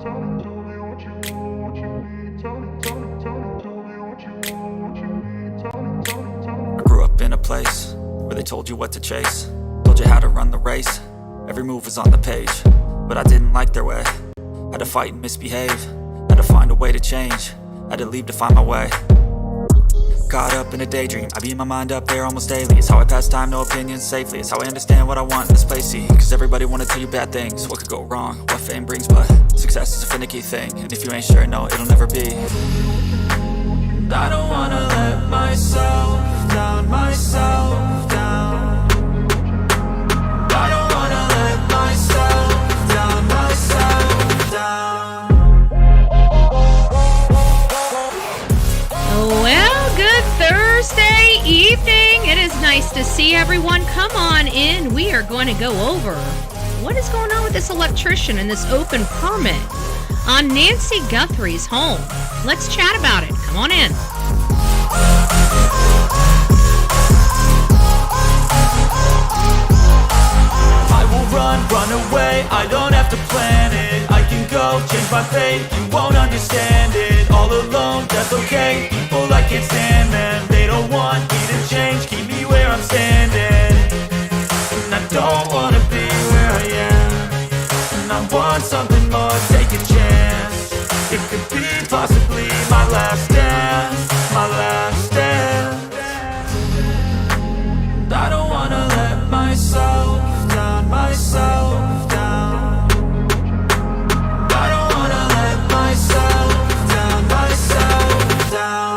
I grew up in a place where they told you what to chase, told you how to run the race. Every move was on the page, but I didn't like their way. Had to fight and misbehave, had to find a way to change, had to leave to find my way. Caught up in a daydream, I beat my mind up there almost daily. It's how I pass time, no opinions safely. It's how I understand what I want in this place, see. Cause everybody wanna tell you bad things, what could go wrong, what fame brings. But success is a finicky thing, and if you ain't sure, no, it'll never be. I don't wanna let myself down, myself down. I don't wanna let myself down, myself down. Well, good Thursday evening. It is nice to see everyone. Come on in. We are going to go over what is going on with this electrician and this open permit on Nancy Guthrie's home. Let's chat about it. Come on in. I will run away. I don't have to plan it. I can go change my fate. You won't understand it. All alone, that's okay. People I can't stand them. They don't want me to change. Keep me where I'm standing. And I don't wanna be where I am. And I want something more. Take a chance. It could be possibly my last dance, my last dance. I don't wanna let myself down, myself down. I don't wanna let myself down, myself down.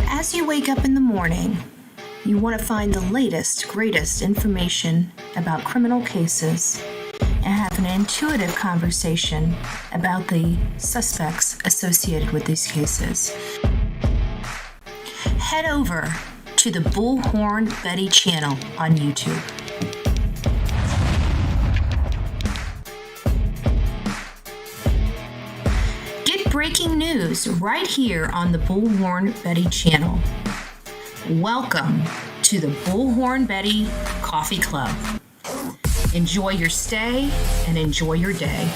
As you wake up in the morning, you want to find the latest, greatest information about criminal cases and have an intuitive conversation about the suspects associated with these cases. Head over to the Bullhorn Betty channel on YouTube. Breaking news right here on the Bullhorn Betty channel. Welcome to the Bullhorn Betty Coffee Club. Enjoy your stay and enjoy your day.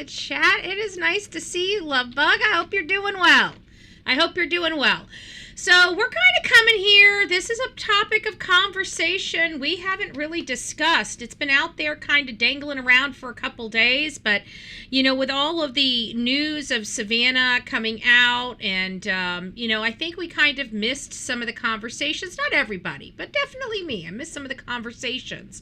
Chat. It is nice to see you, love bug. I hope you're doing well. So we're kind of coming here. This is a topic of conversation we haven't really discussed. It's been out there kind of dangling around for a couple days, but with all of the news of Savannah coming out and I think we kind of missed some of the conversations. Not everybody, but definitely me. I missed some of the conversations.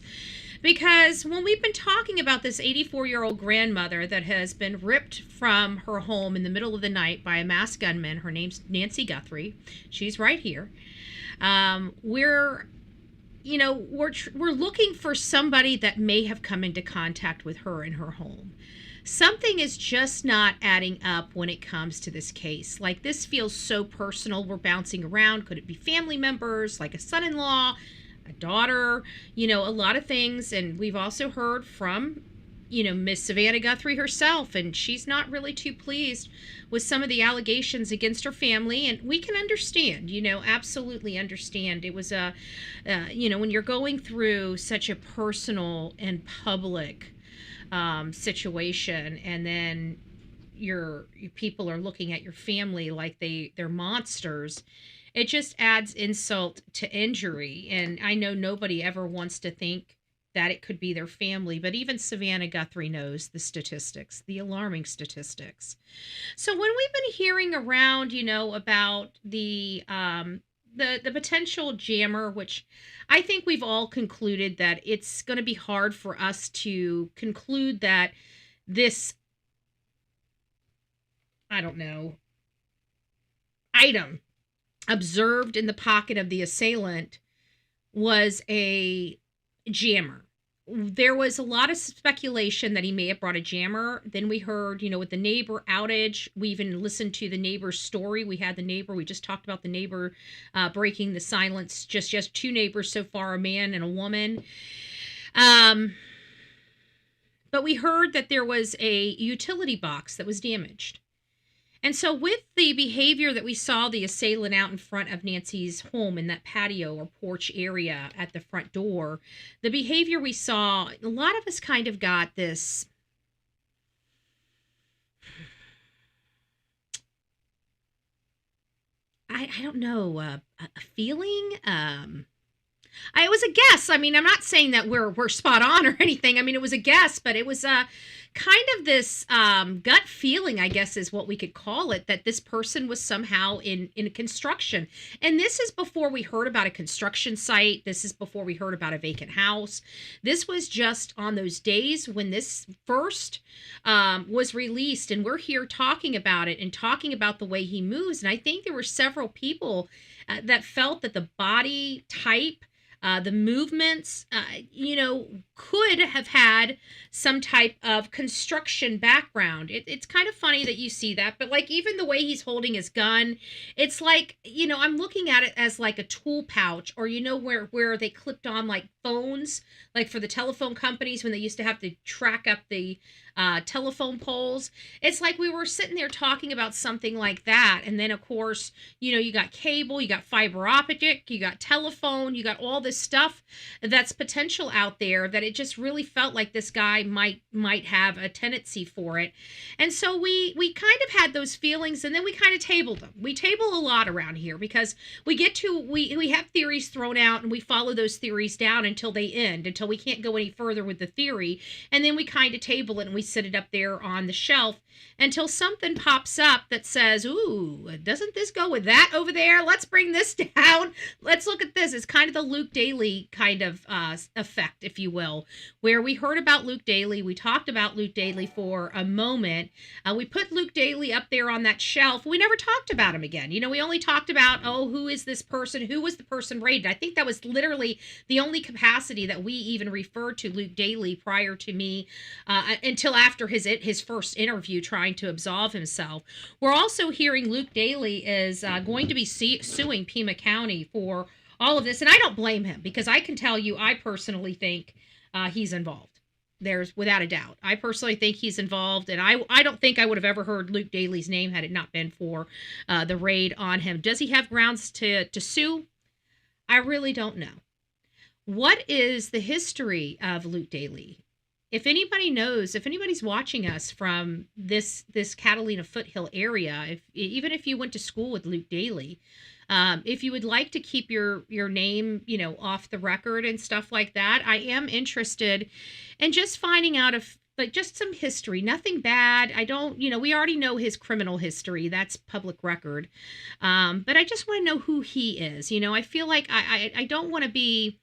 Because when we've been talking about this 84-year-old grandmother that has been ripped from her home in the middle of the night by a masked gunman, her name's Nancy Guthrie. She's right here. We're looking for somebody that may have come into contact with her in her home. Something is just not adding up when it comes to this case. Like, this feels so personal. We're bouncing around. Could it be family members, like a son-in-law, a daughter, a lot of things. And we've also heard from Miss Savannah Guthrie herself, and she's not really too pleased with some of the allegations against her family, and we can understand, absolutely understand. It was when you're going through such a personal and public situation, and then your people are looking at your family like they're monsters. It just adds insult to injury, and I know nobody ever wants to think that it could be their family, but even Savannah Guthrie knows the statistics, the alarming statistics. So when we've been hearing around, about the potential jammer, which I think we've all concluded that it's going to be hard for us to conclude that this, I don't know, item observed in the pocket of the assailant was a jammer. There was a lot of speculation that he may have brought a jammer. Then we heard, with the neighbor outage, we even listened to the neighbor's story. We just talked about the neighbor breaking the silence. Just two neighbors so far, a man and a woman. But we heard that there was a utility box that was damaged. And so with the behavior that we saw the assailant out in front of Nancy's home in that patio or porch area at the front door, the behavior we saw, a lot of us kind of got this, I don't know, a feeling. It was a guess. I mean, I'm not saying that we're spot on or anything. I mean, it was a guess, but it was kind of this gut feeling, I guess is what we could call it, that this person was somehow in construction. And this is before we heard about a construction site. This is before we heard about a vacant house. This was just on those days when this first was released, and we're here talking about it and talking about the way he moves. And I think there were several people that felt that the body type, the movements, could have had some type of construction background. It's kind of funny that you see that, but like even the way he's holding his gun, it's like, I'm looking at it as like a tool pouch, or where they clipped on like phones, like for the telephone companies when they used to have to track up the telephone poles. It's like we were sitting there talking about something like that, and then of course, you got cable, you got fiber optic, you got telephone, you got all this stuff that's potential out there, that it just really felt like this guy might have a tendency for it. And so we kind of had those feelings, and then we kind of tabled them. We table a lot around here because we have theories thrown out, and we follow those theories down until they end, until we can't go any further with the theory, and then we kind of table it and we sit it up there on the shelf until something pops up that says, ooh, doesn't this go with that over there? Let's bring this down. Let's look at this. It's kind of the Luke Daly kind of effect, if you will, where we heard about Luke Daly. We talked about Luke Daly for a moment. We put Luke Daly up there on that shelf. We never talked about him again. We only talked about, who is this person? Who was the person raided? I think that was literally the only capacity that we even referred to Luke Daly prior to me until after his first interview trying to absolve himself. We're also hearing Luke Daly is going to be suing Pima County for all of this, and I don't blame him, because I can tell you I personally think he's involved. There's without a doubt. I personally think he's involved, and I don't think I would have ever heard Luke Daly's name had it not been for the raid on him. Does he have grounds to sue? I really don't know. What is the history of Luke Daly? If anybody knows, if anybody's watching us from this Catalina Foothill area, even if you went to school with Luke Daly, if you would like to keep your name, off the record and stuff like that, I am interested in just finding out if, like, just some history, nothing bad. I don't, we already know his criminal history. That's public record. But I just want to know who he is. I feel like I don't want to be...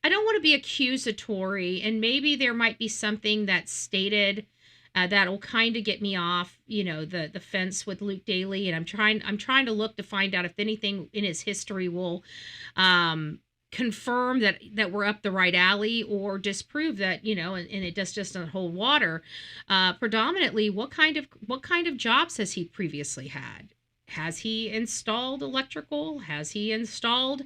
I don't want to be accusatory, and maybe there might be something that's stated that'll kind of get me off, the fence with Luke Daly. And I'm trying to look to find out if anything in his history will confirm that we're up the right alley, or disprove that, and it just doesn't hold water. Predominantly, what kind of jobs has he previously had? Has he installed electrical? Has he installed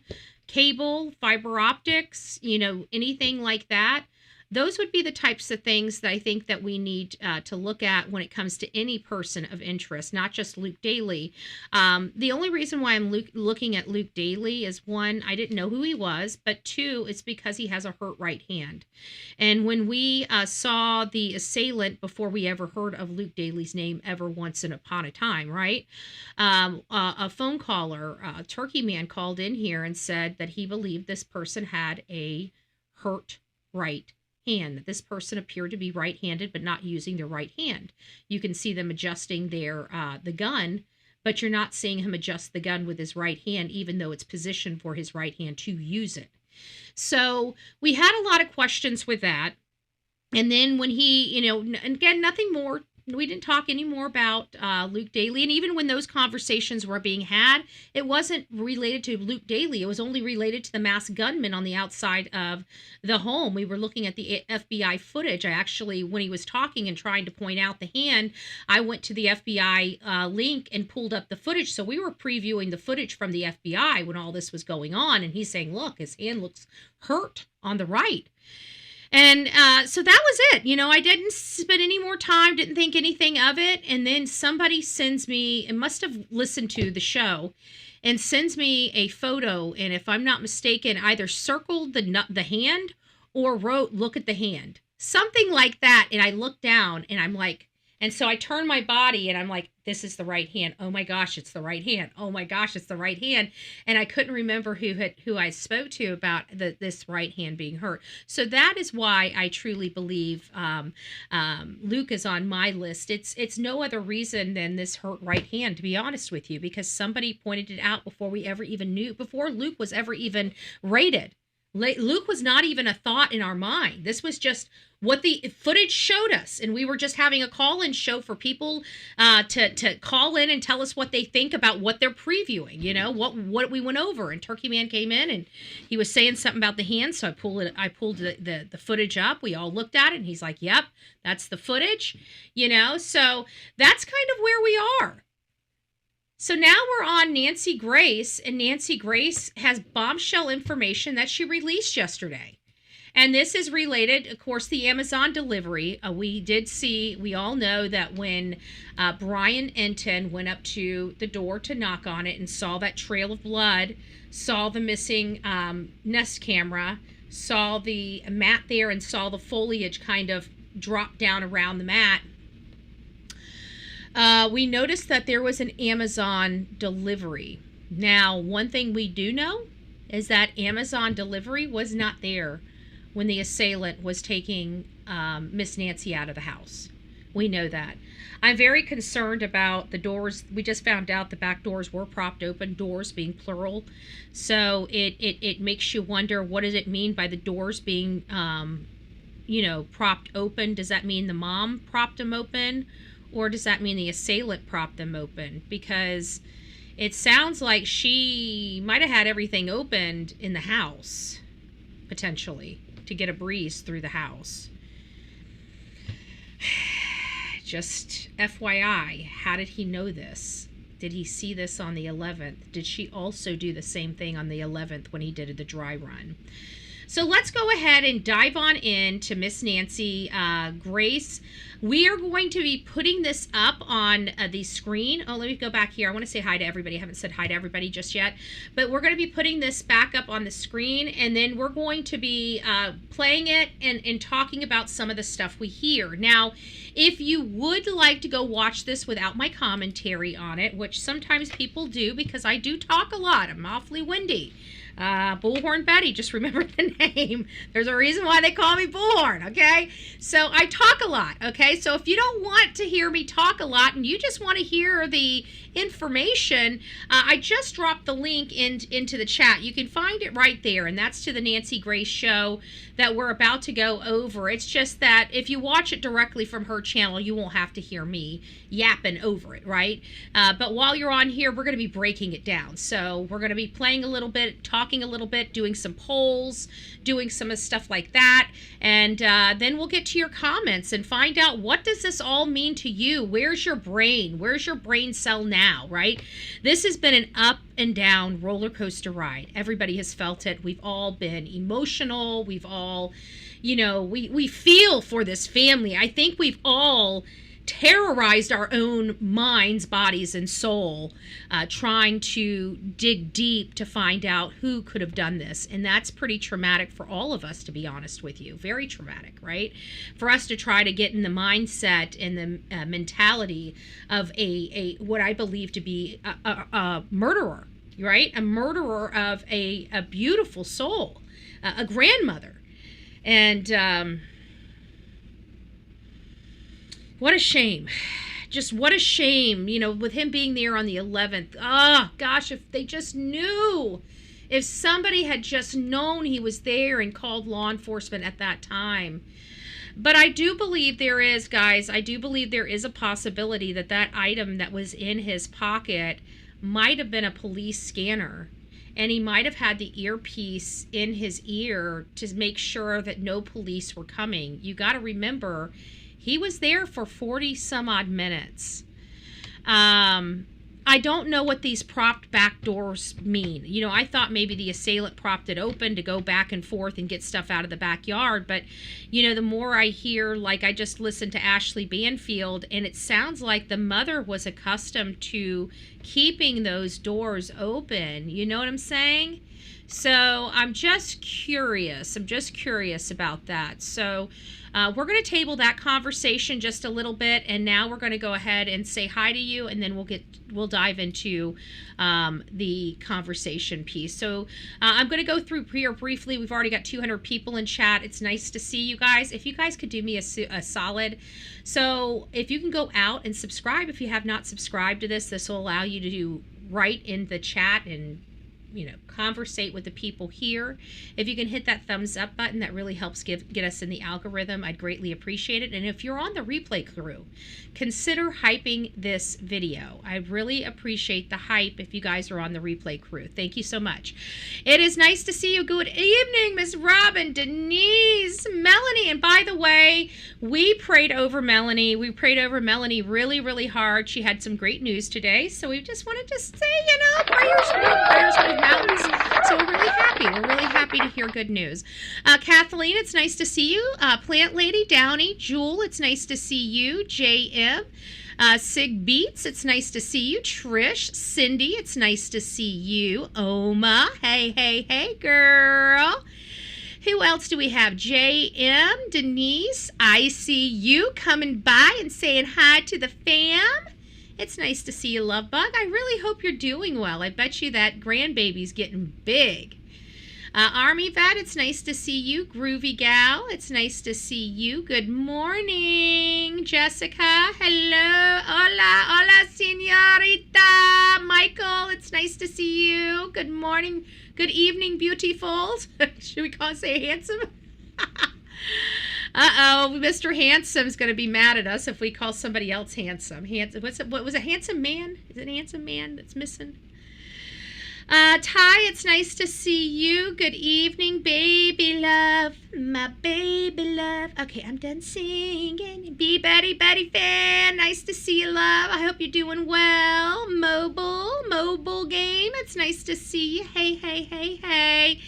cable, fiber optics, anything like that? those would be the types of things that I think that we need to look at when it comes to any person of interest, not just Luke Daly. The only reason why I'm looking at Luke Daly is, one, I didn't know who he was, but two, it's because he has a hurt right hand. And when we saw the assailant, before we ever heard of Luke Daly's name ever once upon a time, right? A phone caller, Turkey Man, called in here and said that he believed this person had a hurt right hand, that this person appeared to be right-handed but not using their right hand. You can see them adjusting their the gun, but you're not seeing him adjust the gun with his right hand, even though it's positioned for his right hand to use it. So we had a lot of questions with that. And then when he, again, nothing more, we didn't talk anymore about Luke Daly. And even when those conversations were being had, it wasn't related to Luke Daly. It was only related to the masked gunman on the outside of the home. We were looking at the FBI footage. I actually, when he was talking and trying to point out the hand, I went to the FBI link and pulled up the footage. So we were previewing the footage from the FBI when all this was going on. And he's saying, look, his hand looks hurt on the right. And so that was it. I didn't spend any more time, didn't think anything of it. And then somebody sends me, and must have listened to the show, and sends me a photo. And if I'm not mistaken, either circled the hand or wrote, look at the hand. Something like that. And I looked down and I'm like, and so I turned my body and I'm like, this is the right hand. Oh my gosh, it's the right hand. Oh my gosh, it's the right hand. And I couldn't remember who I spoke to about this right hand being hurt. So that is why I truly believe Luke is on my list. It's no other reason than this hurt right hand, to be honest with you, because somebody pointed it out before we ever even knew, before Luke was ever even rated. Luke was not even a thought in our mind. This was just what the footage showed us. And we were just having a call-in show for people to call in and tell us what they think about what they're previewing, what we went over. And Turkey Man came in and he was saying something about the hand. So I pulled the footage up. We all looked at it and he's like, yep, that's the footage, so that's kind of where we are. So now we're on Nancy Grace, and Nancy Grace has bombshell information that she released yesterday. And this is related, of course, the Amazon delivery. We all know that when Brian Enton went up to the door to knock on it and saw that trail of blood, saw the missing Nest camera, saw the mat there, and saw the foliage kind of drop down around the mat, we noticed that there was an Amazon delivery. Now, one thing we do know is that Amazon delivery was not there when the assailant was taking Miss Nancy out of the house. We know that. I'm very concerned about the doors. We just found out the back doors were propped open, doors being plural. So it makes you wonder, what does it mean by the doors being, propped open? Does that mean the mom propped them open? Or does that mean the assailant propped them open? Because it sounds like she might have had everything opened in the house, potentially, to get a breeze through the house. Just FYI, how did he know this? Did he see this on the 11th? Did she also do the same thing on the 11th when he did the dry run? So let's go ahead and dive on in to Miss Nancy Grace. We are going to be putting this up on the screen. Oh, let me go back here. I want to say hi to everybody. I haven't said hi to everybody just yet. But we're going to be putting this back up on the screen, and then we're going to be playing it and talking about some of the stuff we hear. Now, if you would like to go watch this without my commentary on it, which sometimes people do because I do talk a lot. I'm awfully windy. Bullhorn Betty, just remember the name. There's a reason why they call me Bullhorn, okay? So I talk a lot, okay? So if you don't want to hear me talk a lot and you just want to hear the information, I just dropped the link into the chat. You can find it right there, and that's to the Nancy Grace show that we're about to go over. It's just that if you watch it directly from her channel, you won't have to hear me yapping over it, right? But while you're on here, we're going to be breaking it down. So we're going to be playing a little bit, talking talking a little bit, doing some polls, doing some stuff like that. And then we'll get to your comments and find out, what does this all mean to you? Where's your brain? Where's your brain cell now, right? This has been an up and down roller coaster ride. Everybody has felt it. We've all been emotional. We've all, we feel for this family. I think we've all terrorized our own minds, bodies, and soul, trying to dig deep to find out who could have done this. And that's pretty traumatic for all of us, to be honest with you. Very traumatic, right? For us to try to get in the mindset and the mentality of a what I believe to be a murderer, right? A murderer of a beautiful soul, a grandmother. And what a shame. Just what a shame, with him being there on the 11th. Oh, gosh, if they just knew. If somebody had just known he was there and called law enforcement at that time. But I do believe there is, guys, I do believe there is a possibility that that item that was in his pocket might have been a police scanner. And he might have had the earpiece in his ear to make sure that no police were coming. You got to remember, he was there for 40 some odd minutes. I don't know what these propped back doors mean. I thought maybe the assailant propped it open to go back and forth and get stuff out of the backyard. But, the more I hear, like I just listened to Ashley Banfield, and it sounds like the mother was accustomed to keeping those doors open. You know what I'm saying? So I'm just curious. About that. So we're going to table that conversation just a little bit, and now we're going to go ahead and say hi to you, and then we'll dive into the conversation piece. So I'm going to go through here briefly. We've already got 200 people in chat. It's nice to see you guys. If you guys could do me a solid, so if you can go out and subscribe, if you have not subscribed to this will allow you to write in the chat and conversate with the people here. If you can hit that thumbs up button, that really helps get us in the algorithm. I'd greatly appreciate it. And if you're on the replay crew, consider hyping this video. I really appreciate the hype if you guys are on the replay crew. Thank you so much. It is nice to see you. Good evening, Miss Robin, Denise, Melanie. And by the way, we prayed over Melanie. We prayed over Melanie really, really hard. She had some great news today. So we just wanted to say, prayers move mountains. So we're really happy. We're really happy to hear good news. Kathleen, it's nice to see you. Plant Lady, Downey, Jewel, it's nice to see you. JM, Sig Beats, it's nice to see you. Trish, Cindy, it's nice to see you. Oma, hey, girl. Who else do we have? JM, Denise, I see you coming by and saying hi to the fam. It's nice to see you, Love Bug. I really hope you're doing well. I bet you that grandbaby's getting big. Army Vet, it's nice to see you. Groovy Gal, it's nice to see you. Good morning, Jessica. Hello. Hola, señorita. Michael, it's nice to see you. Good morning. Good evening, beautifuls. Should we say handsome? Uh-oh, Mr. Handsome's going to be mad at us if we call somebody else handsome. What was it, Handsome Man? Is it Handsome Man that's missing? Ty, it's nice to see you. Good evening, baby love. My baby love. Okay, I'm done singing. Be Betty fan. Nice to see you, love. I hope you're doing well. Mobile game. It's nice to see you. Hey.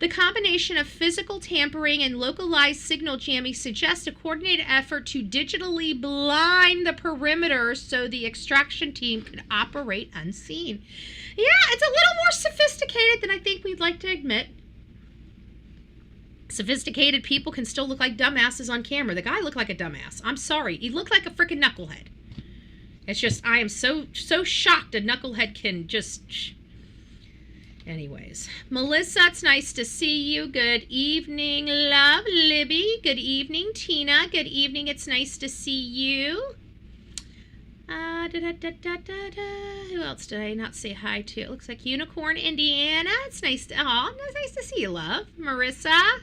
The combination of physical tampering and localized signal jamming suggests a coordinated effort to digitally blind the perimeter so the extraction team could operate unseen. Yeah, it's a little more sophisticated than I think we'd like to admit. Sophisticated people can still look like dumbasses on camera. The guy looked like a dumbass. I'm sorry. He looked like a freaking knucklehead. It's just, I am so shocked a knucklehead can just... Anyways, Melissa, it's nice to see you. Good evening, love. Libby, good evening. Tina, good evening. It's nice to see you. Who else did I not say hi to? It looks like Unicorn, Indiana. It's nice to see you, love. Marissa,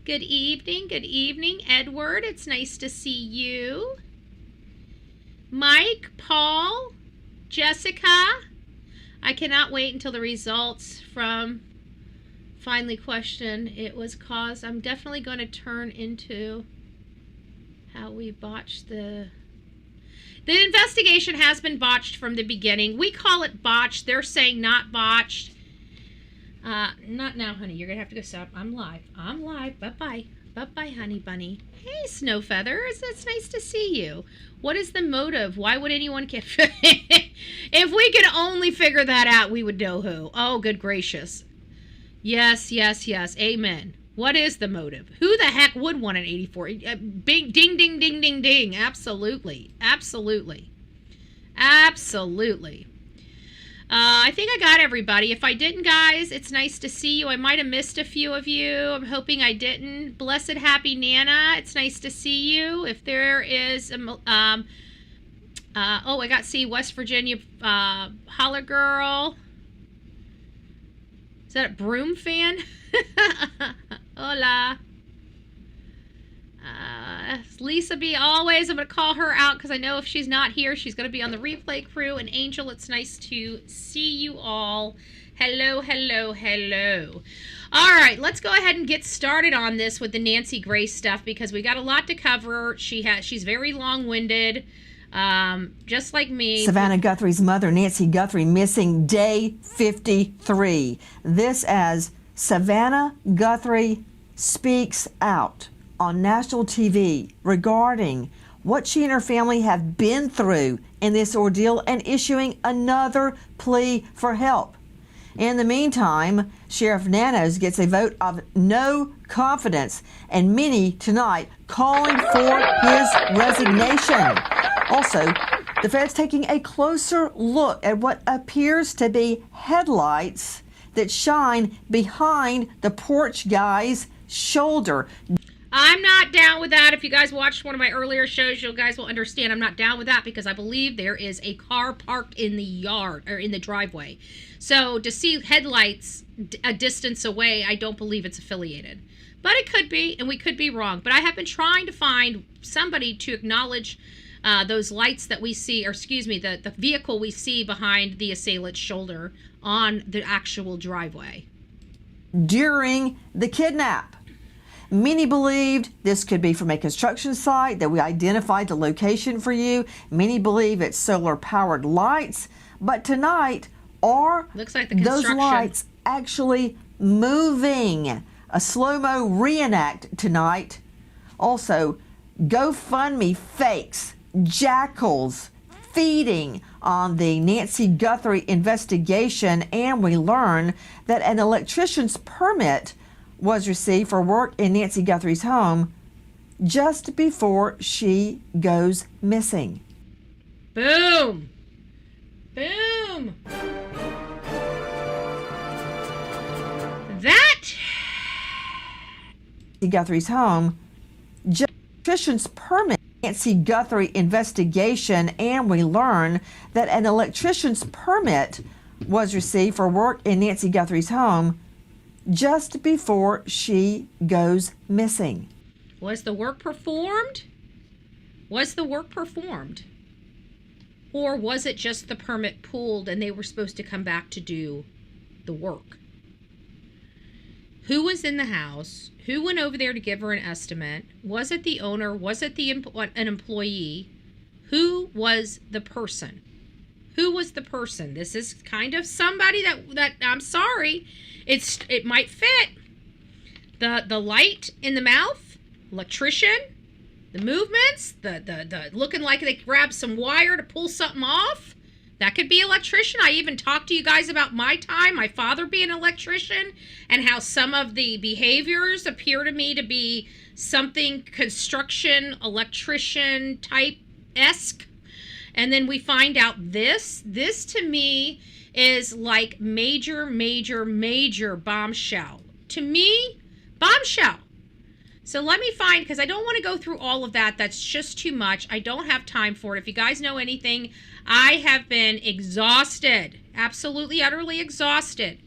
good evening. Good evening. Edward, it's nice to see you. Mike, Paul, Jessica. I cannot wait until the results from finally question. It was caused. I'm definitely going to turn into how we botched the investigation has been botched from the beginning. We call it botched. They're saying not botched. Not now, honey. You're going to have to go stop. I'm live. Bye-bye. Bye-bye, honey bunny. Hey, Snow Feathers. It's nice to see you. What is the motive? Why would anyone get... If we could only figure that out, we would know who. Oh, good gracious. Yes. Amen. What is the motive? Who the heck would want an 84? Bing, ding, ding, ding, ding, ding. Absolutely. I think I got everybody. If I didn't, guys, it's nice to see you. I might have missed a few of you. I'm hoping I didn't. Blessed Happy Nana, it's nice to see you. If there is, I got to see West Virginia Holler Girl. Is that a Broom fan? Hola. Lisa B, always. I'm going to call her out because I know if she's not here, she's going to be on the replay crew. And Angel, it's nice to see you all. Hello. All right, let's go ahead and get started on this with the Nancy Grace stuff because we got a lot to cover. She's very long-winded, just like me. Savannah Guthrie's mother, Nancy Guthrie, missing day 53. This as Savannah Guthrie speaks out on national TV regarding what she and her family have been through in this ordeal and issuing another plea for help. In the meantime, Sheriff Nanos gets a vote of no confidence, and many tonight calling for his resignation. Also, the feds taking a closer look at what appears to be headlights that shine behind the porch guy's shoulder. I'm not down with that. If you guys watched one of my earlier shows, you guys will understand I'm not down with that because I believe there is a car parked in the yard or in the driveway. So to see headlights a distance away, I don't believe it's affiliated. But it could be, and we could be wrong. But I have been trying to find somebody to acknowledge those lights that we see, or excuse me, the vehicle we see behind the assailant's shoulder on the actual driveway. During the kidnap. Many believed this could be from a construction site, that we identified the location for you. Many believe it's solar-powered lights. But tonight, are looks like those lights actually moving? A slow-mo reenact tonight. Also, GoFundMe fakes, jackals, feeding on the Nancy Guthrie investigation. And we learn that an electrician's permit was received for work in Nancy Guthrie's home just before she goes missing. Boom! That Guthrie's home, just electrician's permit, Nancy Guthrie investigation, and we learn that an electrician's permit was received for work in Nancy Guthrie's home just before she goes missing. Was the work performed? Or was it just the permit pulled and they were supposed to come back to do the work? Who was in the house? Who went over there to give her an estimate? Was it the owner? Was it an employee? Who was the person? This is kind of somebody that I'm sorry. It might fit. The light in the mouth, electrician, the movements, the looking like they grabbed some wire to pull something off. That could be electrician. I even talked to you guys about my father being an electrician, and how some of the behaviors appear to me to be something construction, electrician type-esque. And then we find out this to me is like major bombshell. To me, bombshell. So let me find, because I don't want to go through all of that. That's just too much. I don't have time for it. If you guys know anything, I have been exhausted. Absolutely, utterly exhausted.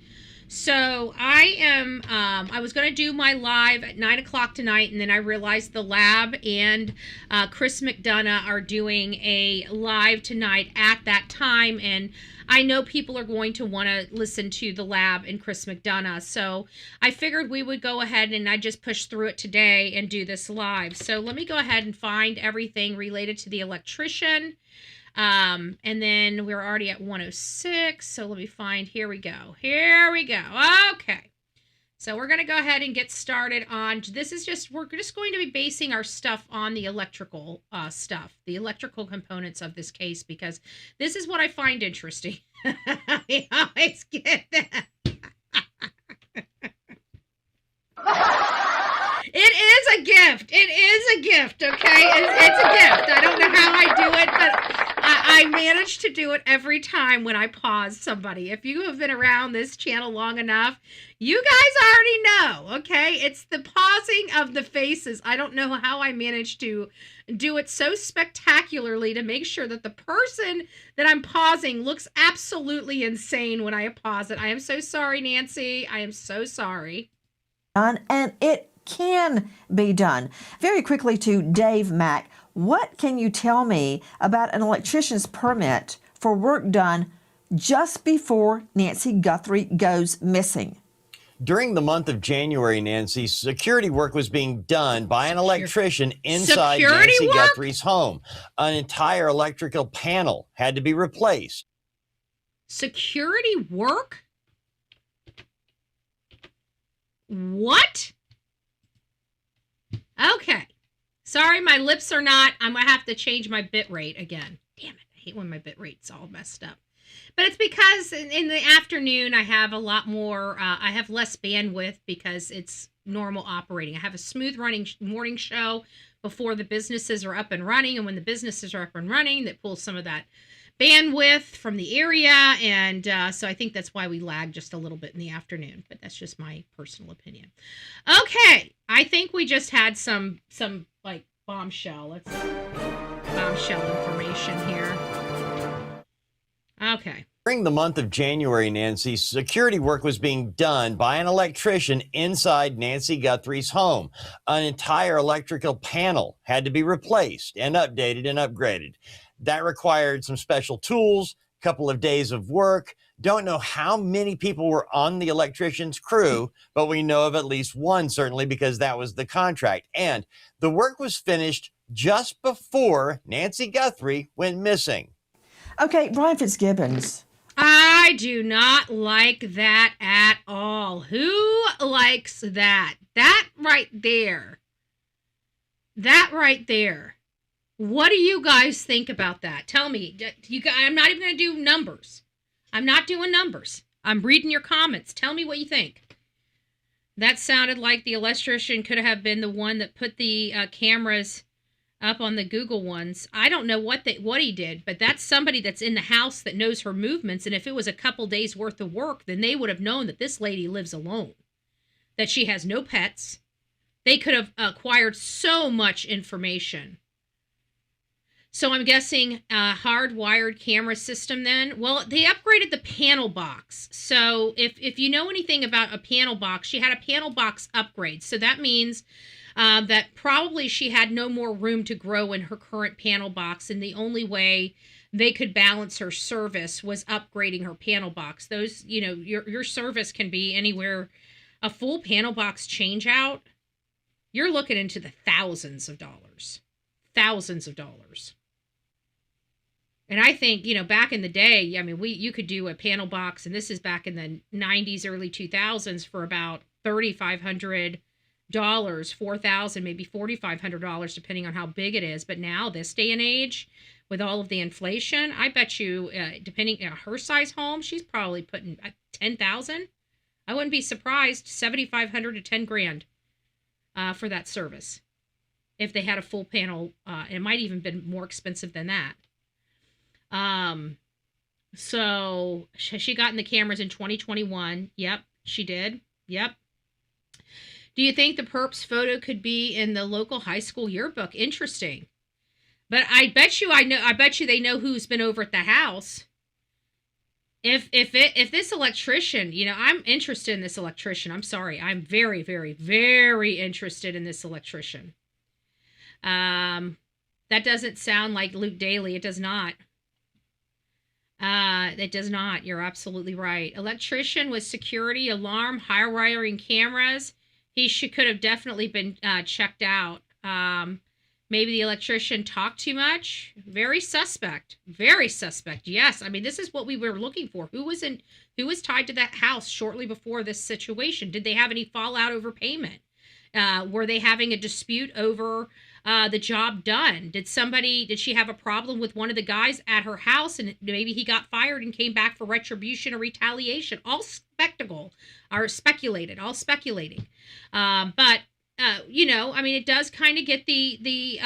So I was going to do my live at 9 o'clock tonight, and then I realized the lab and Chris McDonough are doing a live tonight at that time, and I know people are going to want to listen to the lab and Chris McDonough. So I figured we would go ahead and I just push through it today and do this live. So let me go ahead and find everything related to the electrician. And then we're already at 106. So let me find, here we go. Okay. So we're going to go ahead and get started on, we're just going to be basing our stuff on the electrical stuff, the electrical components of this case, because this is what I find interesting. I always get that. It is a gift. Okay? It's a gift. I don't know how I do it, but I manage to do it every time when I pause somebody. If you have been around this channel long enough, you guys already know, okay? It's the pausing of the faces. I don't know how I manage to do it so spectacularly to make sure that the person that I'm pausing looks absolutely insane when I pause it. I am so sorry, Nancy. I am so sorry. And it can be done. Very quickly to Dave Mack. What can you tell me about an electrician's permit for work done just before Nancy Guthrie goes missing? During the month of January, Nancy, security work was being done by an electrician inside Nancy Guthrie's home. An entire electrical panel had to be replaced. Security work? What? Okay. Sorry, my lips are not. I'm going to have to change my bit rate again. Damn it. I hate when my bit rate's all messed up. But it's because in the afternoon, I have a lot more, I have less bandwidth because it's normal operating. I have a smooth running morning show before the businesses are up and running. And when the businesses are up and running, that pulls some of that bandwidth from the area. And so I think that's why we lag just a little bit in the afternoon. But that's just my personal opinion. Okay. I think we just had some like bombshell. Let's bombshell information here. Okay. During the month of January, Nancy, security work was being done by an electrician inside Nancy Guthrie's home. An entire electrical panel had to be replaced and updated and upgraded. That required some special tools, a couple of days of work. Don't know how many people were on the electrician's crew, but we know of at least one, certainly, because that was the contract. And the work was finished just before Nancy Guthrie went missing. Okay, Brian Fitzgibbons. I do not like that at all. Who likes that? That right there. What do you guys think about that? Tell me. I'm not even going to do numbers. I'm not doing numbers. I'm reading your comments. Tell me what you think. That sounded like the electrician could have been the one that put the cameras up on the Google ones. I don't know what he did, but that's somebody that's in the house that knows her movements. And if it was a couple days worth of work, then they would have known that this lady lives alone, that she has no pets. They could have acquired so much information. So I'm guessing a hardwired camera system then. Well, they upgraded the panel box. So if you know anything about a panel box, she had a panel box upgrade. So that means that probably she had no more room to grow in her current panel box, and the only way they could balance her service was upgrading her panel box. Those, your service can be anywhere. A full panel box change out, you're looking into the thousands of dollars. And I think, back in the day, you could do a panel box, and this is back in the 90s, early 2000s, for about $3,500. $4,000, maybe $4,500, depending on how big it is. But now, this day and age, with all of the inflation, I bet you, depending on her size home, she's probably putting $10,000. I wouldn't be surprised, $7,500 to $10,000 for that service. If they had a full panel, it might even been more expensive than that. So she got in the cameras in 2021. Yep, she did. Yep. Do you think the perp's photo could be in the local high school yearbook? Interesting. But I bet you they know who's been over at the house. If this electrician, I'm interested in this electrician. I'm sorry. I'm very, very, very interested in this electrician. That doesn't sound like Luke Daly. It does not. It does not. You're absolutely right. Electrician with security, alarm, high wiring cameras. He could have definitely been checked out. Maybe the electrician talked too much. Very suspect. Very suspect. Yes. I mean, this is what we were looking for. Who was tied to that house shortly before this situation? Did they have any fallout over payment? Were they having a dispute over the job done? Did she have a problem with one of the guys at her house and maybe he got fired and came back for retribution or retaliation? All speculating. But I mean, it does kind of get the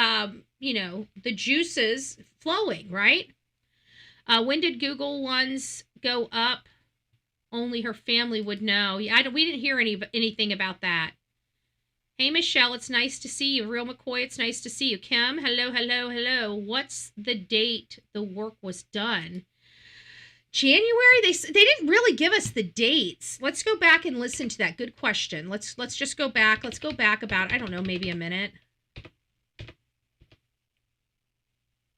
juices flowing, right? When did Google ones go up? Only her family would know. Yeah, we didn't hear anything about that. Hey, Michelle, it's nice to see you. Real McCoy, it's nice to see you. Kim, hello, hello, hello. What's the date the work was done? January? They didn't really give us the dates. Let's go back and listen to that. Good question. Let's just go back. Let's go back about, I don't know, maybe a minute.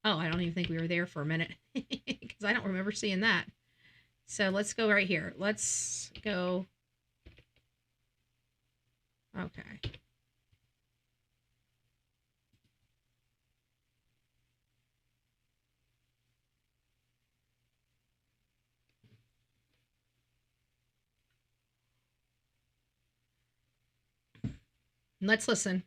Oh, I don't even think we were there for a minute because I don't remember seeing that. So let's go right here. Let's go. Okay. Let's listen.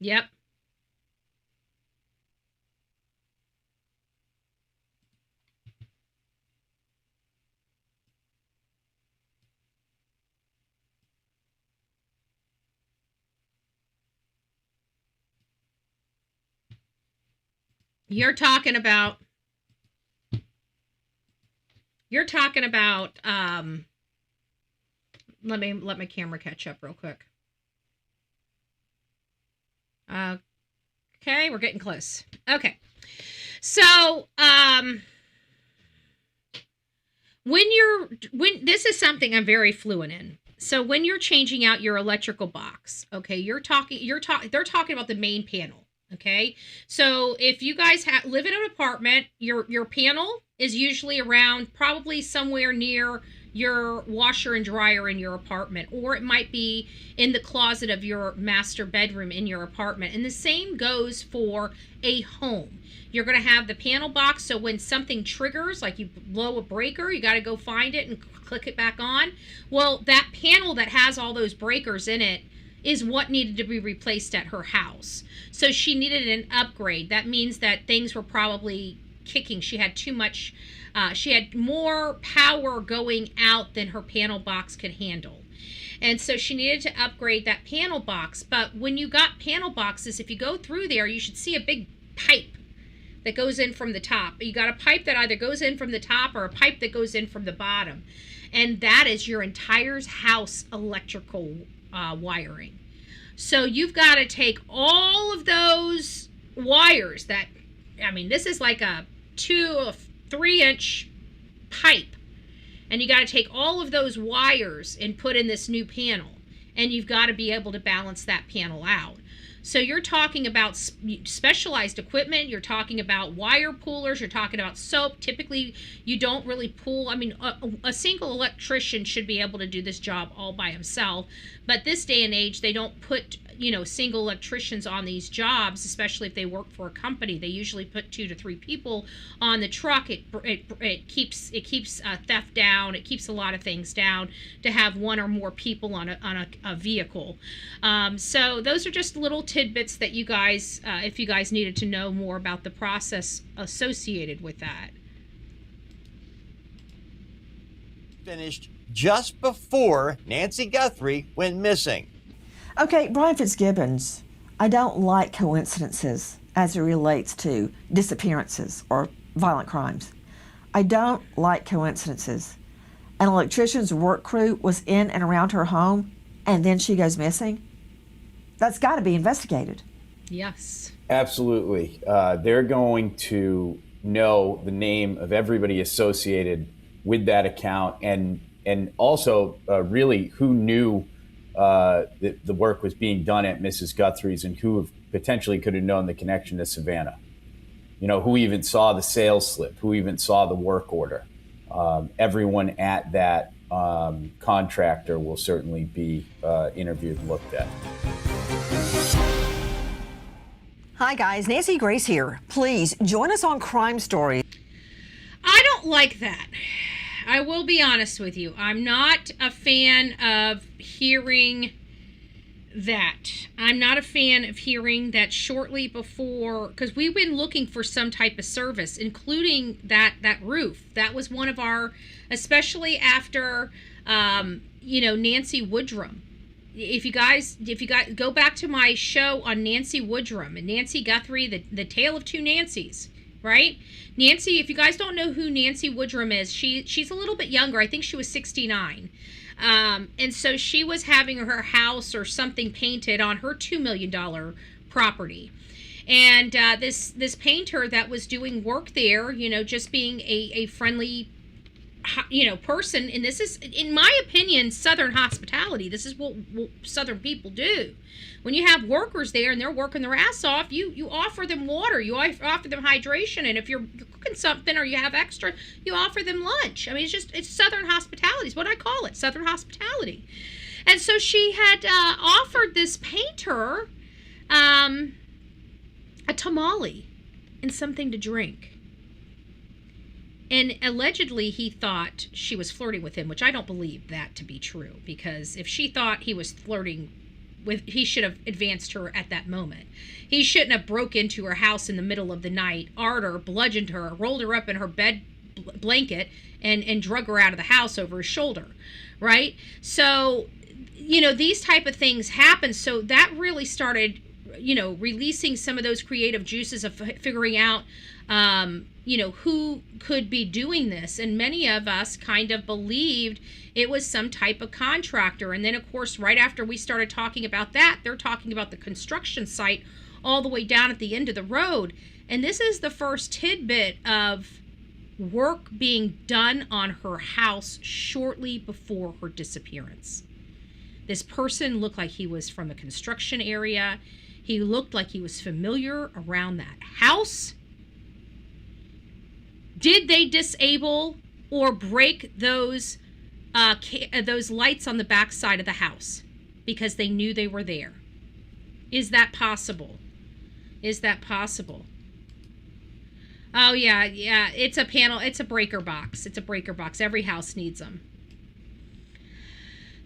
Yep. You're talking about let my camera catch up real quick. Okay, we're getting close. Okay. So, when this is something I'm very fluent in. So when you're changing out your electrical box, okay, they're talking about the main panel. Okay, so if you guys live in an apartment, your panel is usually around probably somewhere near your washer and dryer in your apartment, or it might be in the closet of your master bedroom in your apartment. And the same goes for a home. You're going to have the panel box, so when something triggers, like you blow a breaker, you got to go find it and click it back on. Well, that panel that has all those breakers in it is what needed to be replaced at her house. So she needed an upgrade. That means that things were probably kicking. She had too much, she had more power going out than her panel box could handle. And so she needed to upgrade that panel box. But when you got panel boxes, if you go through there, you should see a big pipe that goes in from the top. You got a pipe that either goes in from the top or a pipe that goes in from the bottom. And that is your entire house electrical wiring. So you've got to take all of those wires this is like a 2 or 3 inch pipe. And you got to take all of those wires and put in this new panel. And you've got to be able to balance that panel out. So you're talking about specialized equipment. You're talking about wire pullers. You're talking about soap. Typically, you don't really pull. I mean, a single electrician should be able to do this job all by himself. But this day and age, they don't put, single electricians on these jobs, especially if they work for a company. They usually put 2 to 3 people on the truck. It keeps theft down. It keeps a lot of things down to have 1 or more people on a vehicle. So those are just little tidbits that you guys, if you guys needed to know more about the process associated with that. Finished just before Nancy Guthrie went missing. Okay, Brian Fitzgibbons, I don't like coincidences as it relates to disappearances or violent crimes. I don't like coincidences. An electrician's work crew was in and around her home, and then she goes missing. That's got to be investigated. Yes. Absolutely. They're going to know the name of everybody associated with that account, and also really who knew that the work was being done at Mrs. Guthrie's, and who potentially could have known the connection to Savannah. You know, who even saw the sales slip, who even saw the work order. Everyone at that contractor will certainly be interviewed and looked at. Hi, guys. Nancy Grace here. Please join us on Crime Stories. I don't like that. I will be honest with you. I'm not a fan of hearing that. I'm not a fan of hearing that shortly before, because we've been looking for some type of service, including that roof. That was one of our, especially after, Nancy Woodrum. If you guys go back to my show on Nancy Woodrum and Nancy Guthrie, the tale of two Nancys, right? Nancy, if you guys don't know who Nancy Woodrum is, she's a little bit younger. I think she was 69. And so she was having her house or something painted on her $2 million property. And this painter that was doing work there, just being a friendly person, and this is, in my opinion, Southern hospitality. This is what Southern people do. When you have workers there and they're working their ass off, you offer them water, you offer them hydration, and if you're cooking something or you have extra, you offer them lunch. I mean, it's Southern hospitality is what I call it, Southern hospitality. And so she had offered this painter a tamale and something to drink. And allegedly, he thought she was flirting with him, which I don't believe that to be true, because if she thought he was flirting with, he should have advanced her at that moment. He shouldn't have broke into her house in the middle of the night, arred her, bludgeoned her, rolled her up in her bed blanket, and drug her out of the house over his shoulder, right? So, these type of things happen. So that really started, releasing some of those creative juices of figuring out, who could be doing this. And many of us kind of believed it was some type of contractor. And then, of course, right after we started talking about that, they're talking about the construction site all the way down at the end of the road. And this is the first tidbit of work being done on her house shortly before her disappearance. This person looked like he was from a construction area. He looked like he was familiar around that house. Did they disable or break those lights on the back side of the house because they knew they were there? Is that possible? Is that possible? Oh, yeah. It's a panel. It's a breaker box. It's a breaker box. Every house needs them.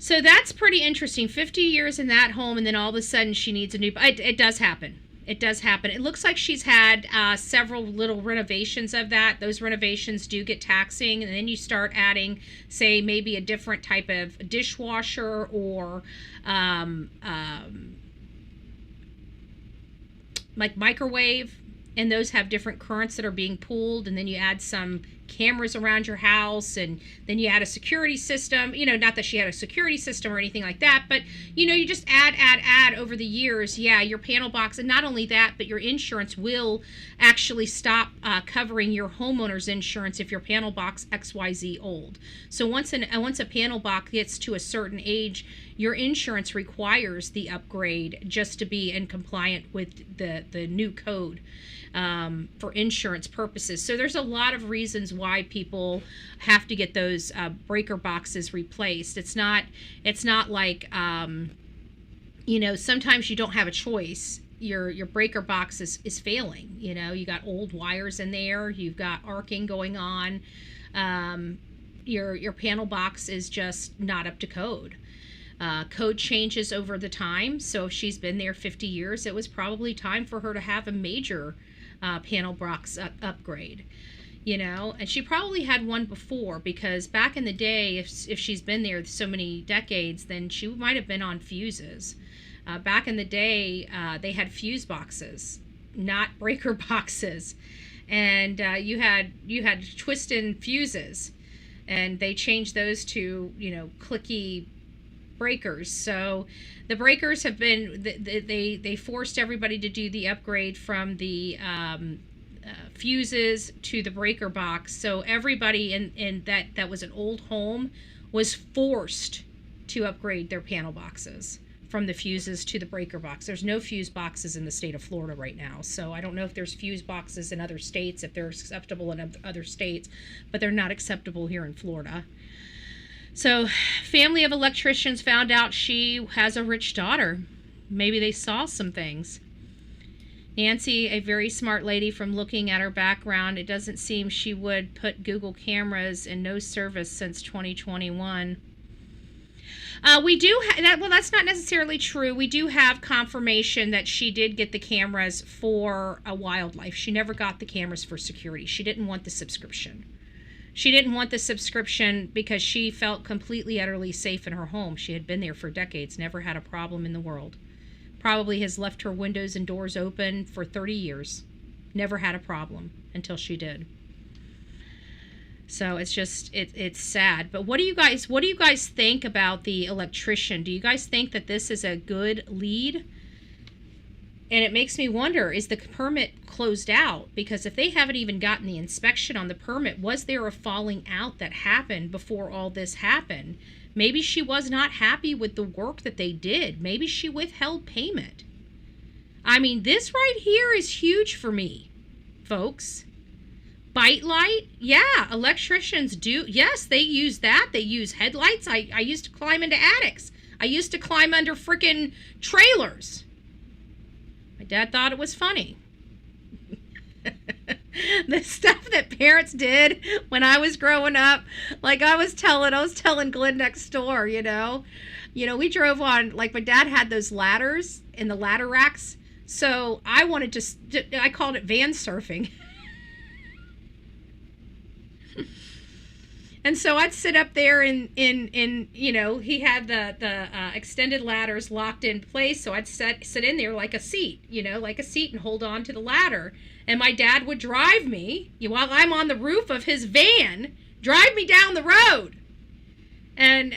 So that's pretty interesting. 50 years in that home, and then all of a sudden she needs a new... It does happen. It does happen. It looks like she's had several little renovations of that. Those renovations do get taxing, and then you start adding, say, maybe a different type of dishwasher or like microwave, and those have different currents that are being pulled, and then you add some cameras around your house, and then you add a security system. Not that she had a security system or anything like that, but you just add over the years. Yeah, your panel box, and not only that, but your insurance will actually stop covering your homeowner's insurance if your panel box XYZ old. So once a panel box gets to a certain age, your insurance requires the upgrade just to be in compliant with the new code for insurance purposes. So there's a lot of reasons why people have to get those breaker boxes replaced. It's not like sometimes you don't have a choice. Your breaker box is failing. You got old wires in there, you've got arcing going on, your panel box is just not up to code. Code changes over the time, so if she's been there 50 years, it was probably time for her to have a major panel box upgrade, and she probably had one before, because back in the day, if she's been there so many decades, then she might have been on fuses. Back in the day, they had fuse boxes, not breaker boxes, and you had twist-in fuses, and they changed those to clicky breakers. So the breakers have been, they forced everybody to do the upgrade from the fuses to the breaker box. So everybody in that was an old home was forced to upgrade their panel boxes from the fuses to the breaker box. There's no fuse boxes in the state of Florida right now. So I don't know if there's fuse boxes in other states, if they're acceptable in other states, but they're not acceptable here in Florida. So family of electricians found out she has a rich daughter. Maybe they saw some things. Nancy, a very smart lady, from looking at her background, it doesn't seem she would put Google cameras in no service since 2021. We do well, that's not necessarily true. We do have confirmation that she did get the cameras for a wildlife. She never got the cameras for security. She didn't want the subscription. She didn't want the subscription because she felt completely, utterly safe in her home. She had been there for decades, never had a problem in the world. Probably has left her windows and doors open for 30 years. Never had a problem until she did. So it's just, it's sad. But what do you guys think about the electrician? Do you guys think that this is a good lead? And it makes me wonder, is the permit closed out? Because if they haven't even gotten the inspection on the permit, was there a falling out that happened before all this happened? Maybe she was not happy with the work that they did. Maybe she withheld payment. I mean, this right here is huge for me, folks. Bite light? Yeah, electricians do. Yes, they use that. They use headlights. I used to climb into attics. I used to climb under freaking trailers. My dad thought it was funny. The stuff that parents did when I was growing up, like I was telling Glenn next door, you know, we drove on, like my dad had those ladders in the ladder racks. So I wanted to, I called it van surfing. And so I'd sit up there in he had the extended ladders locked in place. So I'd sit in there like a seat, and hold on to the ladder. And my dad would drive me while I'm on the roof of his van, drive me down the road. And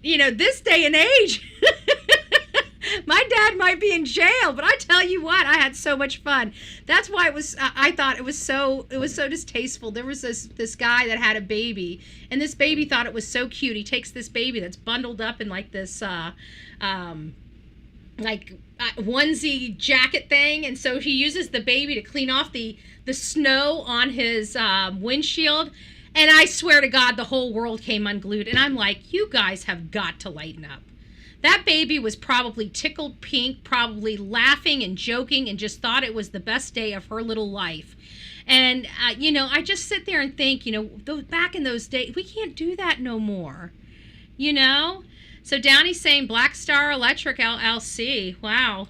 this day and age, my dad might be in jail, but I tell you what, I had so much fun. That's why I thought it was so distasteful. There was this guy that had a baby, and this baby thought it was so cute. He takes this baby that's bundled up in like this onesie jacket thing, and so he uses the baby to clean off the snow on his windshield. And I swear to God, the whole world came unglued. And I'm like, you guys have got to lighten up. That baby was probably tickled pink, probably laughing and joking, and just thought it was the best day of her little life. And, I just sit there and think, back in those days, we can't do that no more, So Downey's saying Black Star Electric LLC. Wow.